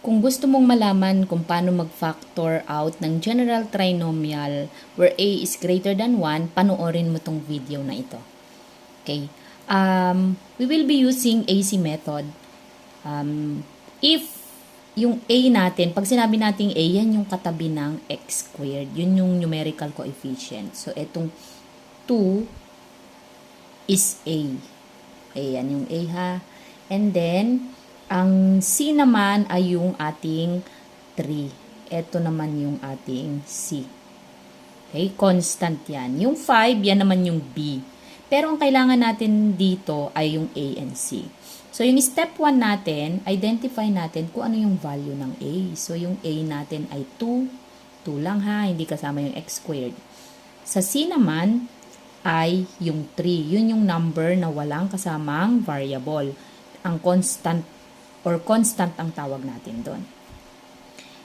Kung gusto mong malaman kung paano mag-factor out ng general trinomial where a is greater than 1, panoorin mo tong video na ito. Okay? We will be using AC method. If yung a natin, pag sinabi nating a, yan yung katabi ng x squared. Yun yung numerical coefficient. So, etong 2 is a. Ayan yung a ha. And then, ang C naman ay yung ating 3. Ito naman yung ating C. Okay, constant yan. Yung 5, yan naman yung B. Pero ang kailangan natin dito ay yung A and C. So, yung step 1 natin, identify natin kung ano yung value ng A. So, yung A natin ay 2. 2 lang ha, hindi kasama yung x squared. Sa C naman ay yung 3. Yun yung number na walang kasamang variable. Ang constant ang tawag natin doon.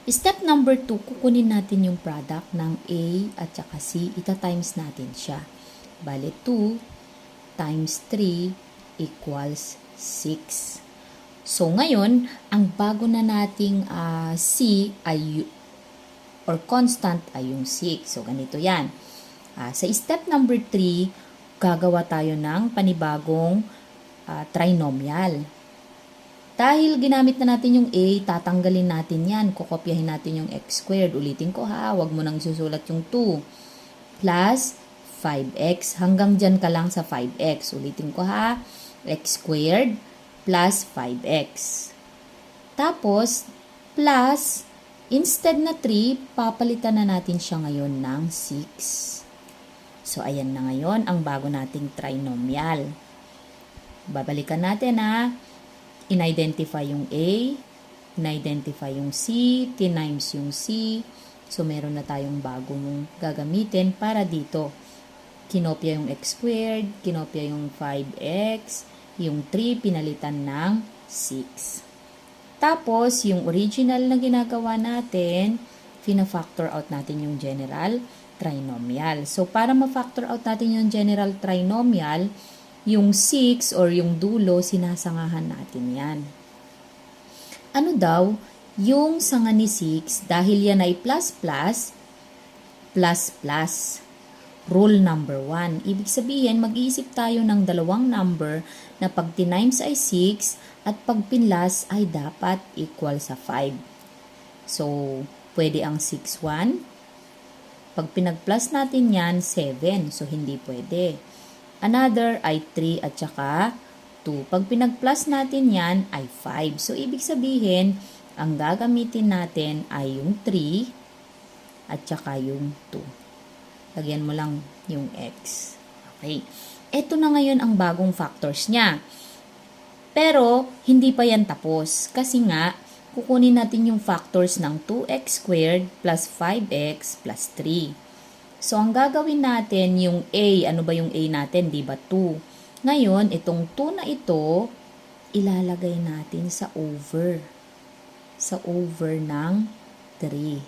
Step number 2, kukunin natin yung product ng A at saka C. Ita-times natin siya. Bale, 2 times 3 equals 6. So, ngayon, ang bago na nating C ay, or constant ay yung 6. So, ganito yan. Sa step number 3, gagawa tayo ng panibagong trinomial. Dahil ginamit na natin yung A, tatanggalin natin yan. Kukopyahin natin yung x squared. Ulitin ko ha, wag mo nang susulat yung 2. Plus 5x. Hanggang dyan ka lang sa 5x. Ulitin ko ha, x squared plus 5x. Tapos, plus, instead na 3, papalitan na natin siya ngayon ng 6. So, ayan na ngayon ang bago nating trinomial. Babalikan natin ha. In-identify yung A, in-identify yung C, times yung C. So, meron na tayong bagong gagamitin para dito. Kinopya yung x squared, kinopya yung 5x, yung 3 pinalitan ng 6. Tapos, yung original na ginagawa natin, fina-factor out natin yung general trinomial. So, para ma-factor out natin yung general trinomial, yung 6 or yung dulo, sinasangahan natin yan. Ano daw? Yung sanga ni 6, dahil yan ay plus plus, plus plus. Rule number 1. Ibig sabihin, mag-iisip tayo ng dalawang number na pag tinimes ay 6 at pag pinlas ay dapat equal sa 5. So, pwede ang 6, 1. Pag pinag-plus natin yan, 7. So, hindi pwede. Another ay 3 at saka 2. Pag pinag-plus natin yan ay 5. So, ibig sabihin, ang gagamitin natin ay yung 3 at saka yung 2. Lagyan mo lang yung x. Okay. Ito na ngayon ang bagong factors niya. Pero, hindi pa yan tapos. Kasi nga, kukunin natin yung factors ng 2x squared plus 5x plus 3. So, ang gagawin natin, yung A, ano ba yung A natin? Di ba 2? Ngayon, itong 2 na ito, ilalagay natin sa over. Sa over ng 3.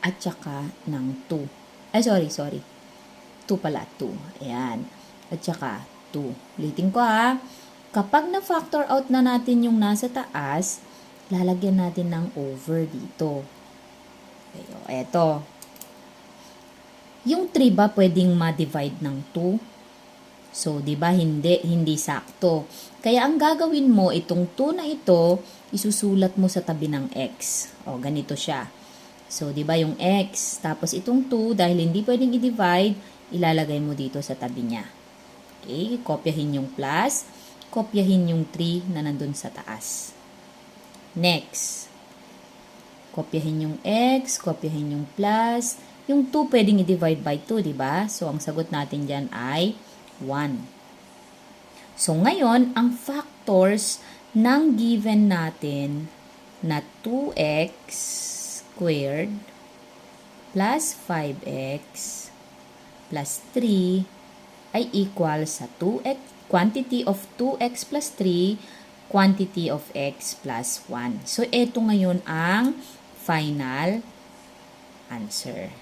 At saka ng 2. Ay, sorry. 2 pala, 2. Ayan. At saka 2. Ulitin ko ha. Kapag na-factor out na natin yung nasa taas, lalagyan natin ng over dito. Okay, eto. Yung 3 ba pwedeng ma-divide ng 2? So, di ba hindi sakto. Kaya ang gagawin mo, itong 2 na ito, isusulat mo sa tabi ng x. O, ganito siya. So, di ba yung x, tapos itong 2, dahil hindi pwedeng i-divide, ilalagay mo dito sa tabi niya. Okay, kopyahin yung plus, kopyahin yung 3 na nandun sa taas. Next, kopyahin yung x, kopyahin yung plus. Yung 2 pwedeng i-divide by 2, di ba? So, ang sagot natin dyan ay 1. So, ngayon, ang factors ng given natin na 2x squared plus 5x plus 3 ay equal sa 2x, quantity of 2x plus 3, quantity of x plus 1. So, ito ngayon ang final answer.